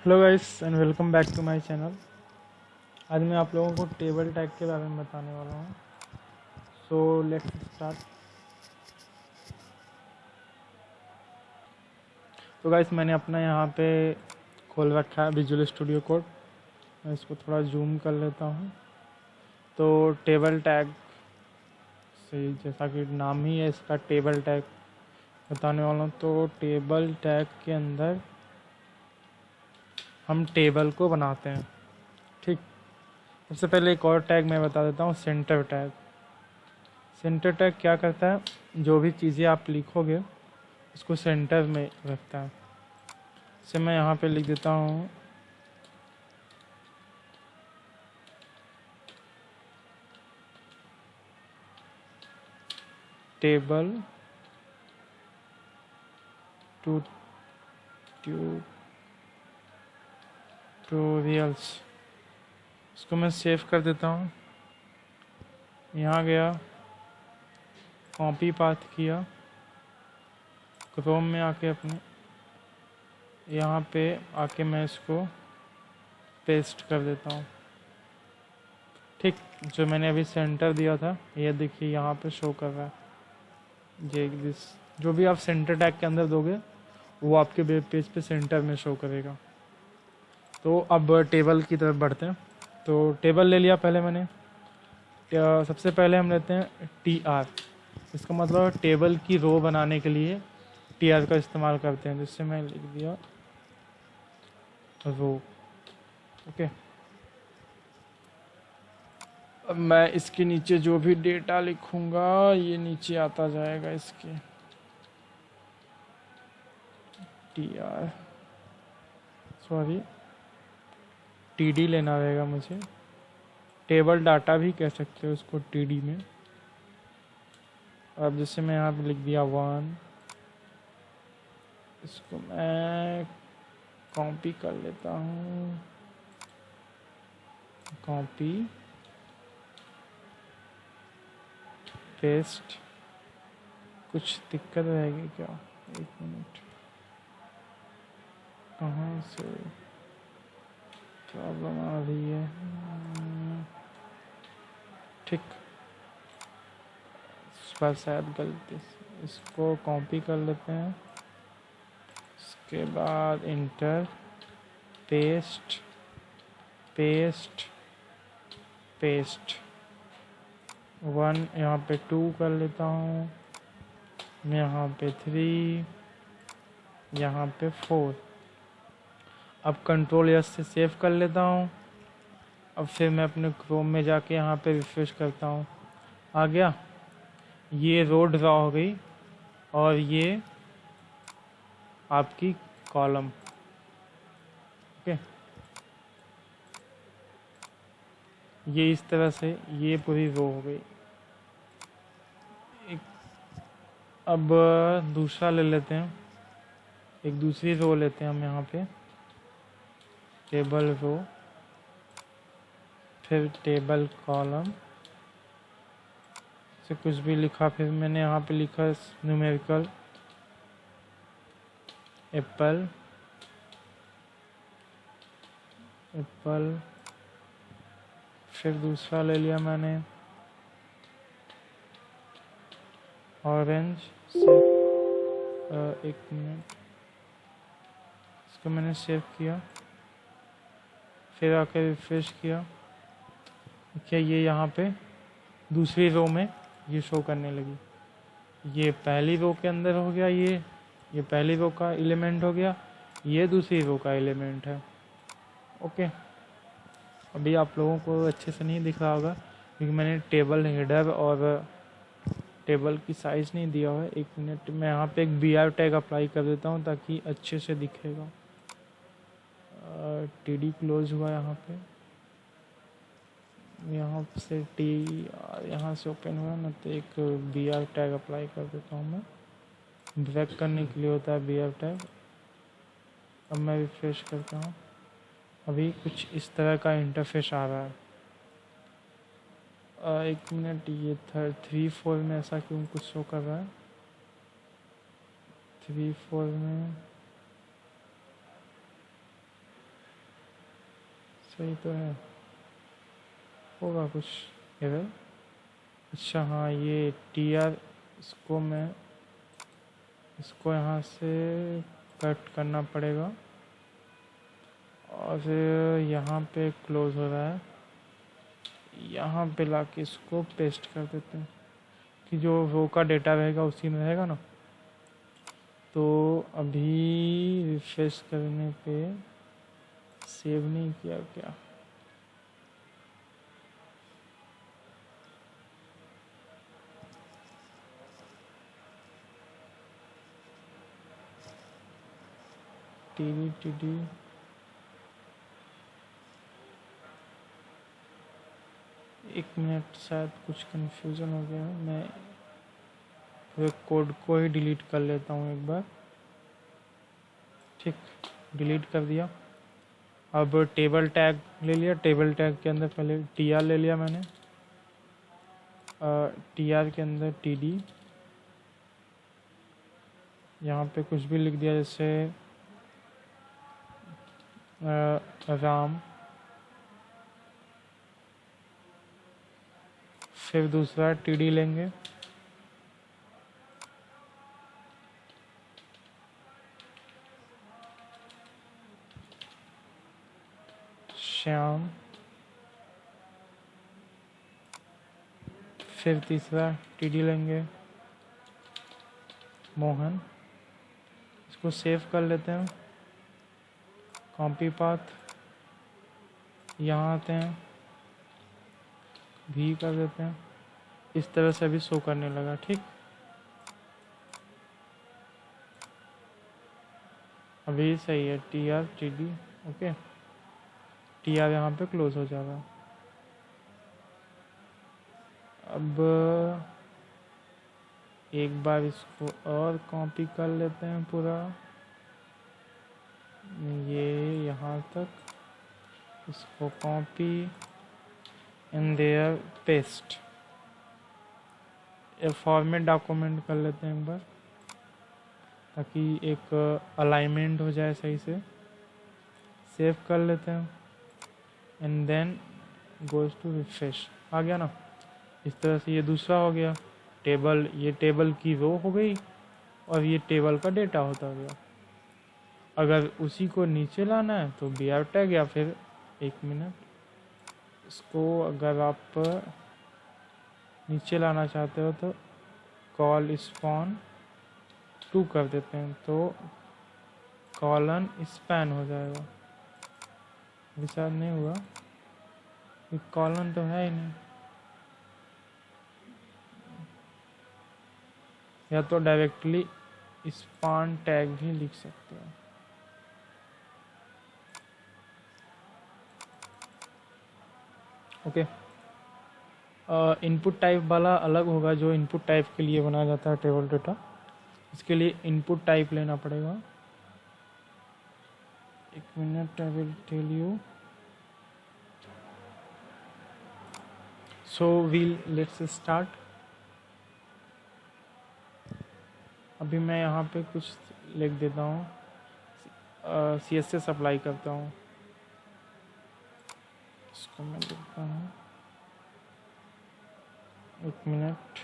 Hello guys and welcome back to my channel. आज मैं आप लोगों को टेबल टैग के बारे में बताने वाला हूँ। सो लेट्स स्टार्ट। तो गाइस मैंने अपना यहाँ पे खोल रखा है विजुअल स्टूडियो कोड। मैं इसको थोड़ा जूम कर लेता हूँ। तो टेबल टैग से जैसा कि नाम ही है इसका टेबल टैग बताने वाला हूँ। तो टेबल टैग के अंदर हम टेबल को बनाते हैं। ठीक, सबसे पहले एक और टैग मैं बता देता हूँ, सेंटर टैग। सेंटर टैग क्या करता है, जो भी चीज़ें आप लिखोगे उसको सेंटर में रखता है। इसे मैं यहाँ पे लिख देता हूँ टेबल ट्यूटोरियल्स। इसको मैं सेव कर देता हूँ। यहाँ गया, कॉपी पाथ किया, क्रोम में आके अपने यहाँ पे आके मैं इसको पेस्ट कर देता हूँ। ठीक, जो मैंने अभी सेंटर दिया था ये देखिए यहाँ पे शो कर रहा है। जो भी आप सेंटर टैग के अंदर दोगे वो आपके वेब पेज पे सेंटर में शो करेगा। तो अब टेबल की तरफ बढ़ते हैं। तो टेबल ले लिया पहले मैंने। सबसे पहले हम लेते हैं TR। इसका मतलब टेबल की रो बनाने के लिए TR का इस्तेमाल करते हैं, जिससे मैं लिख दिया रो। ओके, अब मैं इसके नीचे जो भी डेटा लिखूंगा ये नीचे आता जाएगा इसके। TR सॉरी TD लेना रहेगा मुझे। टेबल डाटा भी कह सकते हो उसको TD में। अब जैसे मैं यहाँ पे लिख दिया 1, इसको मैं कॉपी कर लेता हूँ। Copy paste. कुछ दिक्कत रहेगी क्या? एक मिनट, कहाँ से प्रॉब्लम आ रही है? ठीक, इस पर शायद गलती से इसको कॉपी कर लेते हैं। इसके बाद इंटर, पेस्ट पेस्ट पेस्ट। 1 यहाँ पे 2 कर लेता हूँ, यहाँ पे 3, यहाँ पे 4। अब कंट्रोल एस से सेव कर लेता हूँ। अब फिर मैं अपने क्रोम में जाके यहाँ पे रिफ्रेश करता हूँ। आ गया, ये रो ड्रा हो गई और ये आपकी कॉलम। ओके, ये इस तरह से ये पूरी रो हो गई। अब दूसरा ले लेते हैं, एक दूसरी रो लेते हैं हम यहाँ पे। टेबल रो, फिर टेबल कॉलम से कुछ भी लिखा। फिर मैंने यहाँ पे लिखा न्यूमेरिकल एप्पल एप्पल। फिर दूसरा ले लिया मैंने ऑरेंज से। एक मिनट, इसको मैंने सेव किया, फिर आकर रिफ्रेश किया। क्या ये यहाँ पे दूसरी रो में ये शो करने लगी। ये पहली रो के अंदर हो गया, ये पहली रो का एलिमेंट हो गया, ये दूसरी रो का एलिमेंट है। ओके, अभी आप लोगों को अच्छे से नहीं दिख रहा होगा क्योंकि मैंने टेबल हेडर और टेबल की साइज़ नहीं दिया हुआ है। एक मिनट, मैं यहाँ पे एक BR टैग अप्लाई कर देता हूँ ताकि अच्छे से दिखेगा। TD क्लोज हुआ यहाँ पे, यहाँ से यहाँ से ओपन हुआ ना, तो एक BR टैग अप्लाई कर देता हूँ मैं। ब्रेक करने के लिए होता है BR टैग। अब मैं रिफ्रेश करता हूँ, अभी कुछ इस तरह का इंटरफेस आ रहा है। एक मिनट, ये 3-4 में ऐसा क्यों कुछ शो कर रहा है? 3-4 में सही तो है, होगा कुछ एरर। अच्छा हाँ, ये TR इसको यहाँ से कट करना पड़ेगा और यहाँ पे क्लोज हो रहा है, यहाँ पे लाके इसको पेस्ट कर देते हैं कि जो वो का डेटा रहेगा उसी में रहेगा ना। तो अभी रिफ्रेश करने पे सेव नहीं किया क्या? TD एक मिनट, शायद कुछ कंफ्यूजन हो गया। मैं पूरे कोड को ही डिलीट कर लेता हूँ एक बार। ठीक, डिलीट कर दिया। अब टेबल टैग ले लिया, टेबल टैग के अंदर पहले TR ले लिया मैंने, TR के अंदर TD, यहाँ पे कुछ भी लिख दिया, जैसे राम। फिर दूसरा TD लेंगे, श्याम। फिर तीसरा TD लेंगे, मोहन। इसको सेव कर लेते हैं, कॉपी पाथ, यहाँ आते हैं, भी कर देते हैं। इस तरह से भी शो करने लगा। ठीक, अभी सही है, TR TD। ओके, TR यहाँ पे क्लोज हो जाएगा। अब एक बार इसको और कॉपी कर लेते हैं पूरा, ये यहाँ तक, इसको कॉपी एंड देयर पेस्ट। ये फॉर्मेट डॉक्यूमेंट कर लेते हैं एक बार, ताकि एक अलाइनमेंट हो जाए सही से। सेव कर लेते हैं and then goes to refresh. आ गया ना? इस तरह से ये दूसरा हो गया टेबल, ये टेबल की रो हो गई और ये टेबल का डेटा होता गया। अगर उसी को नीचे लाना है तो BR टैग, या फिर एक मिनट, इसको अगर आप नीचे लाना चाहते हो तो कॉल स्पॉन 2 कर देते हैं, तो कॉलन स्पैन हो जाएगा। विचार नहीं हुआ, कॉलन तो है ही नहीं। या तो डायरेक्टली स्पैन टैग भी लिख सकते हो। ओके, इनपुट टाइप वाला अलग होगा, जो इनपुट टाइप के लिए बनाया जाता है टेबल डेटा। इसके लिए इनपुट टाइप लेना पड़ेगा। एक minute, I will tell you. So let's start. अभी मैं यहाँ पे कुछ लिख देता हूँ, CSS अप्लाई करता हूँ। इसको मैं लिखता हूँ, एक मिनट।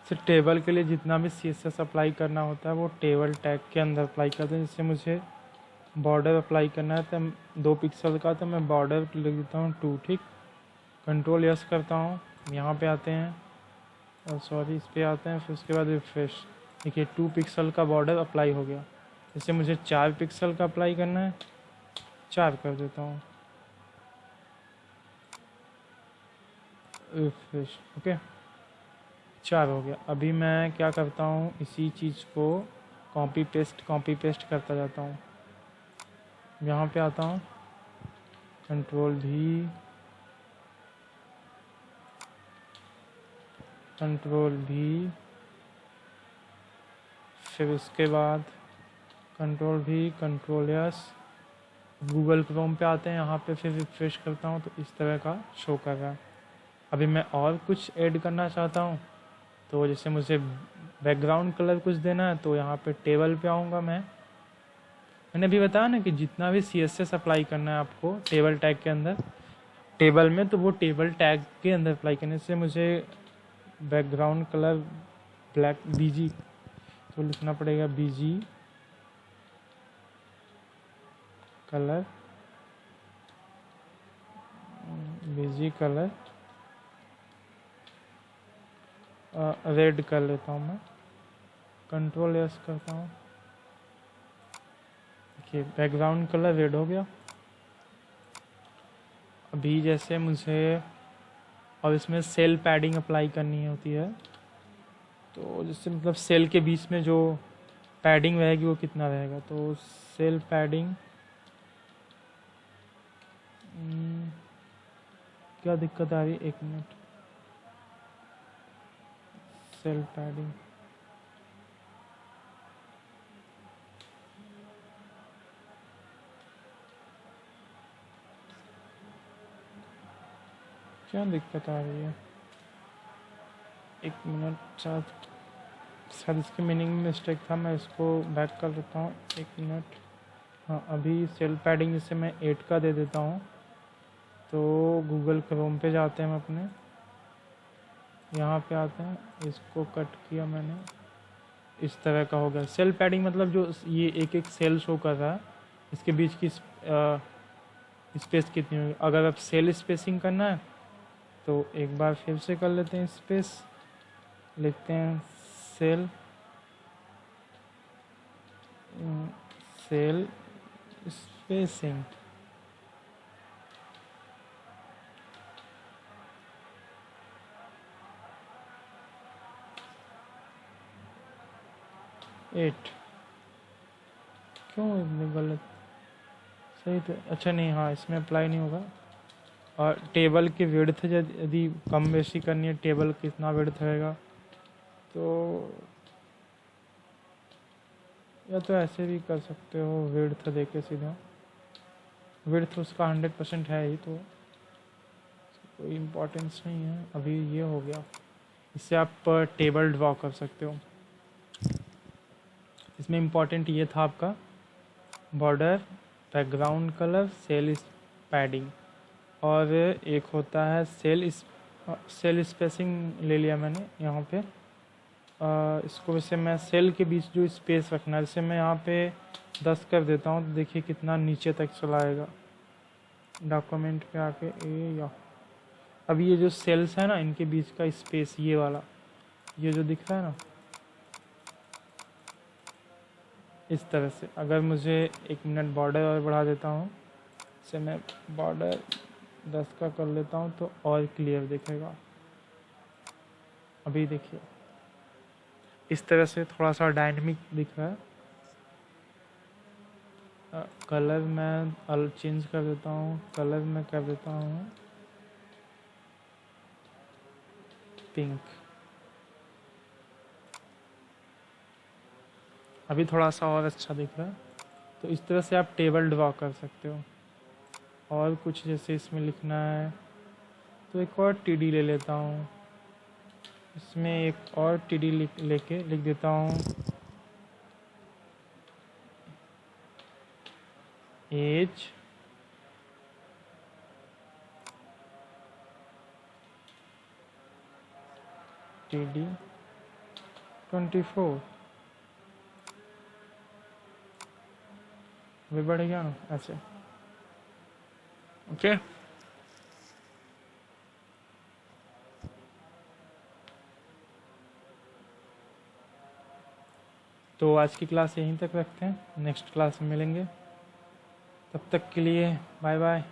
सिर्फ टेबल के लिए जितना भी CSS अप्लाई करना होता है वो टेबल टैग के अंदर अप्लाई करते हैं। जैसे मुझे बॉर्डर अप्लाई करना है तो 2 पिक्सल का, तो मैं बॉर्डर लिख देता हूँ 2। ठीक, कंट्रोल यस करता हूँ, यहाँ पे आते हैं, सॉरी इस पे आते हैं, फिर उसके बाद रिफ्रेश। देखिए 2 पिक्सल का बॉर्डर अप्लाई हो गया। जैसे मुझे 4 पिक्सल का अप्लाई करना है, 4 कर देता हूँ, रिफ्रेश। ओके, 4 हो गया। अभी मैं क्या करता हूँ, इसी चीज़ को कॉपी पेस्ट करता जाता हूँ। यहाँ पे आता हूँ, कंट्रोल भी, फिर उसके बाद कंट्रोल यस। गूगल क्रोम पे आते हैं, यहाँ पे फिर रिफ्रेश करता हूँ तो इस तरह का शो कर रहा है। अभी मैं और कुछ ऐड करना चाहता हूँ, तो जैसे मुझे बैकग्राउंड कलर कुछ देना है, तो यहाँ पे टेबल पे आऊँगा मैं, मैंने अभी बताया ना कि जितना भी CSS अप्लाई करना है आपको टेबल टैग के अंदर, टेबल में, तो वो टेबल टैग के अंदर अप्लाई करने से मुझे बैकग्राउंड कलर ब्लैक BG, तो लिखना पड़ेगा BG colour, BG colour red कर लेता हूँ मैं, Ctrl+S करता हूँ। देखिए बैकग्राउंड कलर रेड हो गया। अभी जैसे मुझे और इसमें सेल पैडिंग अप्लाई करनी होती है, तो जैसे मतलब सेल के बीच में जो पैडिंग रहेगी वो कितना रहेगा, तो सेल पैडिंग क्या दिक्कत आ रही है, 1 मिनट, सेल पैडिंग क्या दिक्कत आ रही है, 1 मिनट, शायद इसके मीनिंग में मिस्टेक था, मैं इसको बैक कर देता हूँ, 1 मिनट। हाँ अभी सेल पैडिंग जैसे मैं 8 का दे देता हूँ, तो गूगल क्रोम पे जाते हैं हम अपने, यहाँ पे आते हैं, इसको कट किया मैंने, इस तरह का हो गया। सेल पैडिंग मतलब जो ये एक एक सेल शो कर रहा है, इसके बीच की स्पेस कितनी होगी। अगर आप सेल स्पेसिंग करना है तो एक बार फिर से कर लेते हैं, स्पेस लिखते हैं, सेल सेल स्पेसिंग, एट, क्यों इतनी गलत, सही तो अच्छा नहीं, हाँ इसमें अप्लाई नहीं होगा। और टेबल की विड्थ यदि कम बेशी करनी है, टेबल कितना विड्थ रहेगा, तो या तो ऐसे भी कर सकते हो, विड्थ देके सीधा, विड्थ उसका 100% है ही, तो कोई इम्पोर्टेंस नहीं है। अभी ये हो गया, इससे आप टेबल ड्रॉ कर सकते हो। इसमें इम्पोर्टेंट ये था आपका border, background colour, cell padding, और एक होता है सेल स्पेसिंग ले लिया मैंने यहाँ पे। इसको वैसे मैं सेल के बीच जो स्पेस रखना है, जैसे मैं यहाँ पे 10 कर देता हूँ, तो देखिए कितना नीचे तक चला आएगा। डॉक्यूमेंट पे आके या अब ये जो सेल्स है ना, इनके बीच का स्पेस, ये वाला, ये जो दिख रहा है ना, इस तरह से। अगर मुझे 1 मिनट बॉर्डर और बढ़ा देता हूँ, से मैं बॉर्डर 10 का कर लेता हूँ, तो और क्लियर दिखेगा। अभी देखिए इस तरह से थोड़ा सा डायनेमिक दिख रहा है। कलर मैं चेंज कर देता हूँ, कलर मैं कर देता हूँ पिंक। अभी थोड़ा सा और अच्छा दिख रहा है। तो इस तरह से आप टेबल ड्रॉ कर सकते हो। और कुछ जैसे इसमें लिखना है, तो एक और TD ले लेता हूँ, इसमें एक और TD लिख देता हूँ, एज TD 24, भी बढ़ गया ना ऐसे। ओके तो आज की क्लास यहीं तक रखते हैं, नेक्स्ट क्लास में मिलेंगे। तब तक के लिए बाय बाय।